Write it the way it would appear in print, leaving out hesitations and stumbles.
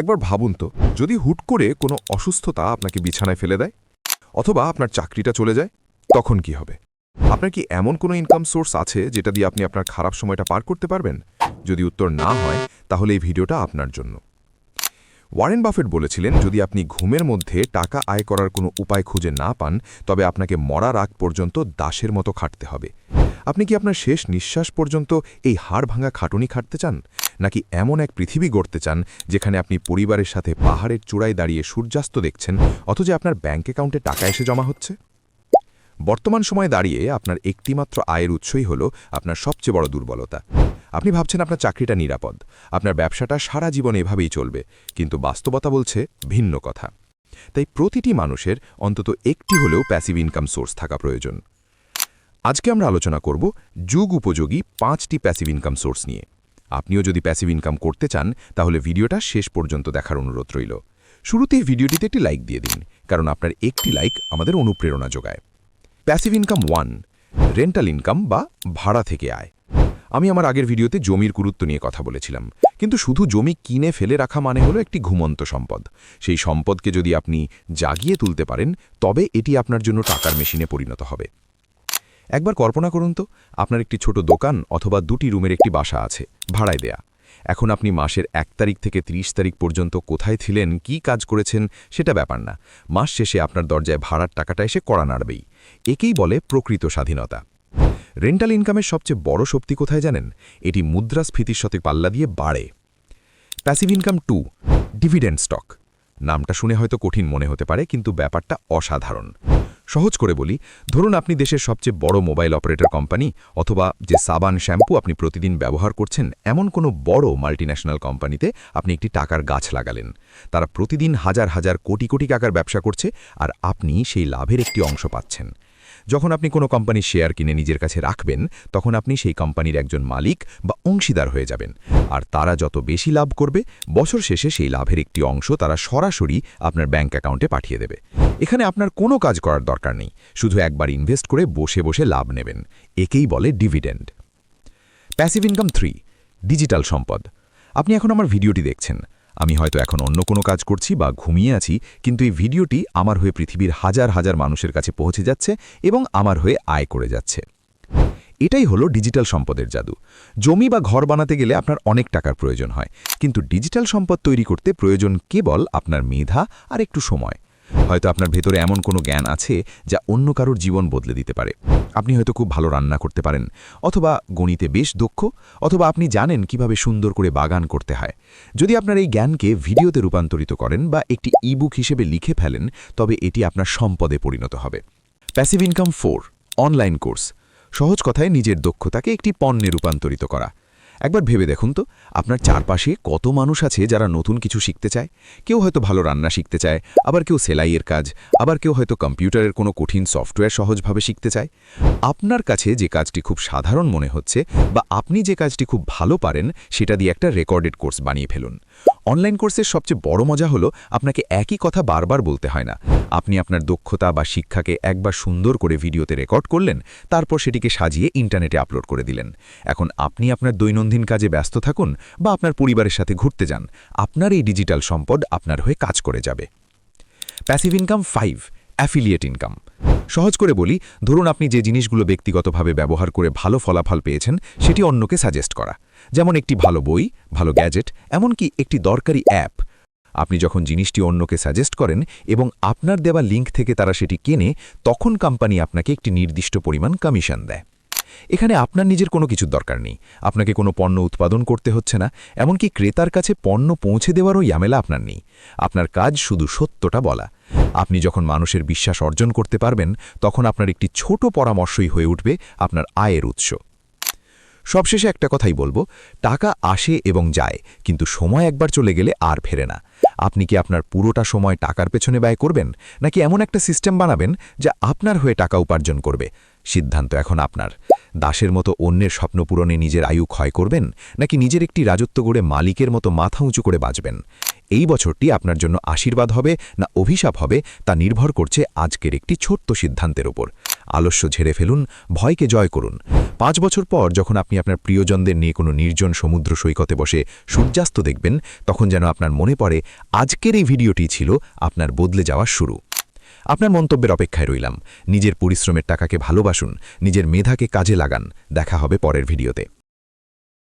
একবার ভাবুন তো, যদি হুট করে কোনো অসুস্থতা আপনাকে বিছানায় ফেলে দেয় অথবা আপনার চাকরিটা চলে যায়, তখন কি হবে? আপনার কি এমন কোনো ইনকাম সোর্স আছে যেটা দিয়ে আপনি আপনার খারাপ সময়টা পার করতে পারবেন? যদি উত্তর না হয়, তাহলে এই ভিডিওটা আপনার জন্য। ওয়ারেন বাফেট বলেছিলেন, যদি আপনি ঘুমের মধ্যে টাকা আয় করার কোনো উপায় খুঁজে না পান, তবে আপনাকে মরার আগ পর্যন্ত দাসের মতো খাটতে হবে। আপনি কি আপনার শেষ নিঃশ্বাস পর্যন্ত এই হাড় ভাঙা খাটুনি খাটতে চান, নাকি এমন এক পৃথিবী গড়তে চান যেখানে আপনি পরিবারের সাথে পাহাড়ের চূড়ায় দাঁড়িয়ে সূর্যাস্ত দেখছেন, অথচ আপনার ব্যাঙ্ক অ্যাকাউন্টে টাকা এসে জমা হচ্ছে? বর্তমান সময়ে দাঁড়িয়ে আপনার একটিমাত্র আয়ের উৎসই হল আপনার সবচেয়ে বড় দুর্বলতা। আপনি ভাবছেন আপনার চাকরিটা নিরাপদ, আপনার ব্যবসাটা সারা জীবন এভাবেই চলবে, কিন্তু বাস্তবতা বলছে ভিন্ন কথা। তাই প্রতিটি মানুষের অন্তত একটি হলেও প্যাসিভ ইনকাম সোর্স থাকা প্রয়োজন। আজকে আমরা আলোচনা করব যুগ উপযোগী 5টি প্যাসিভ ইনকাম সোর্স নিয়ে। আপনিও যদি প্যাসিভ ইনকাম করতে চান, তাহলে ভিডিওটা শেষ পর্যন্ত দেখার অনুরোধ রইল। শুরুতেই ভিডিওটিতে একটি লাইক দিয়ে দিন, কারণ আপনার একটি লাইক আমাদের অনুপ্রেরণা যোগায়। প্যাসিভ ইনকাম 1, রেন্টাল ইনকাম বা ভাড়া থেকে আয়। আমি আমার আগের ভিডিওতে জমির গুরুত্ব নিয়ে কথা বলেছিলাম, কিন্তু শুধু জমি কিনে ফেলে রাখা মানে হলো একটি ঘুমন্ত সম্পদ। সেই সম্পদকে যদি আপনি জাগিয়ে তুলতে পারেন, তবে এটি আপনার জন্য টাকার মেশিনে পরিণত হবে। একবার কল্পনা করুন তো, আপনার একটি ছোট দোকান অথবা 2টি রুমের একটি বাসা আছে, ভাড়ায় দেয়া। এখন আপনি মাসের 1 তারিখ থেকে 30 তারিখ পর্যন্ত কোথায় ছিলেন, কি কাজ করেছেন, সেটা ব্যাপার না। মাস শেষে আপনার দরজায় ভাড়ার টাকাটা এসে কড়া নাড়বেই। একেই বলে প্রকৃত স্বাধীনতা। রেন্টাল ইনকামের সবচেয়ে বড় শক্তি কোথায় জানেন? এটি মুদ্রাস্ফীতির সাথে পাল্লা দিয়ে বাড়ে। Passive income 2, dividend stock. নামটা শুনে হয়তো কঠিন মনে হতে পারে, কিন্তু ব্যাপারটা অসাধারণ। সহজ করে বলি, ধরুন আপনি দেশের সবচেয়ে বড় মোবাইল অপারেটর কোম্পানি অথবা যে সাবান শ্যাম্পু আপনি প্রতিদিন ব্যবহার করছেন, এমন কোনো বড় মাল্টিন্যাশনাল কোম্পানিতে আপনি একটি টাকার গাছ লাগালেন। তারা প্রতিদিন হাজার হাজার কোটি কোটি টাকার ব্যবসা করছে, আর আপনি সেই লাভের একটি অংশ পাচ্ছেন। যখন আপনি কোনো কোম্পানির শেয়ার কিনে নিজের কাছে রাখবেন, তখন আপনি সেই কোম্পানির একজন মালিক বা অংশীদার হয়ে যাবেন। আর তারা যত বেশি লাভ করবে, বছর শেষে সেই লাভের একটি অংশ তারা সরাসরি আপনার ব্যাঙ্ক অ্যাকাউন্টে পাঠিয়ে দেবে। এখানে আপনার কোনো কাজ করার দরকার নেই, শুধু একবার ইনভেস্ট করে বসে বসে লাভ নেবেন। একেই বলে ডিভিডেন্ড। প্যাসিভ ইনকাম 3, ডিজিটাল সম্পদ। আপনি এখন আমার ভিডিওটি দেখছেন। আমি হয়তো এখন অন্য কোনো কাজ করছি বা ঘুমিয়ে আছি, কিন্তু এই ভিডিওটি আমার হয়ে পৃথিবীর হাজার হাজার মানুষের কাছে পৌঁছে যাচ্ছে এবং আমার হয়ে আয় করে যাচ্ছে। এটাই হলো ডিজিটাল সম্পদের জাদু। জমি বা ঘর বানাতে গেলে আপনার অনেক টাকার প্রয়োজন হয়, কিন্তু ডিজিটাল সম্পদ তৈরি করতে প্রয়োজন কেবল আপনার মেধা আর একটু সময়। হয়তো আপনার ভেতরে এমন কোনো জ্ঞান আছে যা অন্য কারোর জীবন বদলে দিতে পারে। আপনি হয়তো খুব ভালো রান্না করতে পারেন, অথবা গণিতে বেশ দক্ষ, অথবা আপনি জানেন কিভাবে সুন্দর করে বাগান করতে হয়। যদি আপনার এই জ্ঞানকে ভিডিওতে রূপান্তরিত করেন বা একটি ইবুক হিসেবে লিখে ফেলেন, তবে এটি আপনার সম্পদে পরিণত হবে। Passive income 4, online course. সহজ কথায় নিজের দক্ষতাকে একটি পণ্যে রূপান্তরিত করা। একবার ভেবে দেখুন তো, আপনার চারপাশে কত মানুষ আছে যারা নতুন কিছু শিখতে চায়। কেউ হয়তো ভালো রান্না শিখতে চায়, আবার কেউ সেলাইয়ের কাজ, আবার কেউ হয়তো কম্পিউটারের কোনো কঠিন সফটওয়্যার সহজভাবে শিখতে চায়। আপনার কাছে যে কাজটি খুব সাধারণ মনে হচ্ছে বা আপনি যে কাজটি খুব ভালো পারেন, সেটা দিয়ে একটা রেকর্ডেড কোর্স বানিয়ে ফেলুন। অনলাইন কোর্সের সবচেয়ে বড় মজা হলো, আপনাকে একই কথা বারবার বলতে হয় না। আপনি আপনার দক্ষতা বা শিক্ষাকে একবার সুন্দর করে ভিডিওতে রেকর্ড করলেন, তারপর সেটিকে সাজিয়ে ইন্টারনেটে আপলোড করে দিলেন। এখন আপনি আপনার দৈনন্দিন কাজে ব্যস্ত থাকুন বা আপনার পরিবারের সাথে ঘুরতে যান, আপনার এই ডিজিটাল সম্পদ আপনার হয়ে কাজ করে যাবে। Passive income 5, affiliate income. সহজ করে বলি, ধরুন আপনি যে জিনিসগুলো ব্যক্তিগতভাবে ব্যবহার করে ভালো ফলাফল পেয়েছেন, সেটি অন্যকে সাজেস্ট করা। যেমন একটি ভালো বই, ভালো গ্যাজেট, এমনকি একটি দরকারি অ্যাপ। আপনি যখন জিনিসটি অন্যকে সাজেস্ট করেন এবং আপনার দেওয়া লিঙ্ক থেকে তারা সেটি কেনে, তখন কোম্পানি আপনাকে একটি নির্দিষ্ট পরিমাণ কমিশন দেয়। এখানে আপনার নিজের কোনো কিছুর দরকার নেই, আপনাকে কোনো পণ্য উৎপাদন করতে হচ্ছে না, এমনকি ক্রেতার কাছে পণ্য পৌঁছে দেওয়ারও ঝামেলা আপনার নেই। আপনার কাজ শুধু সত্যটা বলা। আপনি যখন মানুষের বিশ্বাস অর্জন করতে পারবেন, তখন আপনার একটি ছোট পরামর্শই হয়ে উঠবে আপনার আয়ের উৎস। সবশেষে একটা কথাই বলবো, টাকা আসে এবং যায়, কিন্তু সময় একবার চলে গেলে আর ফেরে না। আপনি কি আপনার পুরোটা সময় টাকার পেছনে ব্যয় করবেন, নাকি এমন একটা সিস্টেম বানাবেন যা আপনার হয়ে টাকা উপার্জন করবে? সিদ্ধান্ত এখন আপনার। দাসের মতো অন্যের স্বপ্ন পূরণে নিজের আয়ু ক্ষয় করবেন, নাকি নিজের একটি রাজত্ব গড়ে মালিকের মতো মাথা উঁচু করে বাঁচবেন? এই বছরটি আপনার জন্য আশীর্বাদ হবে না অভিশাপ হবে, তা নির্ভর করছে আজকের একটি ছোট্ট সিদ্ধান্তের উপর। আলস্য ঝেড়ে ফেলুন, ভয়কে জয় করুন। 5 বছর পর যখন আপনি আপনার প্রিয়জনদের নিয়ে কোনো নির্জন সমুদ্র সৈকতে বসে সূর্যাস্ত দেখবেন, তখন যেন আপনার মনে পড়ে আজকের এই ভিডিওটি ছিল আপনার বদলে যাওয়ার শুরু। আপনার মন্তব্যের অপেক্ষায় রইলাম। নিজের পরিশ্রমের টাকাকে ভালোবাসুন, নিজের মেধাকে কাজে লাগান। দেখা হবে পরের ভিডিওতে।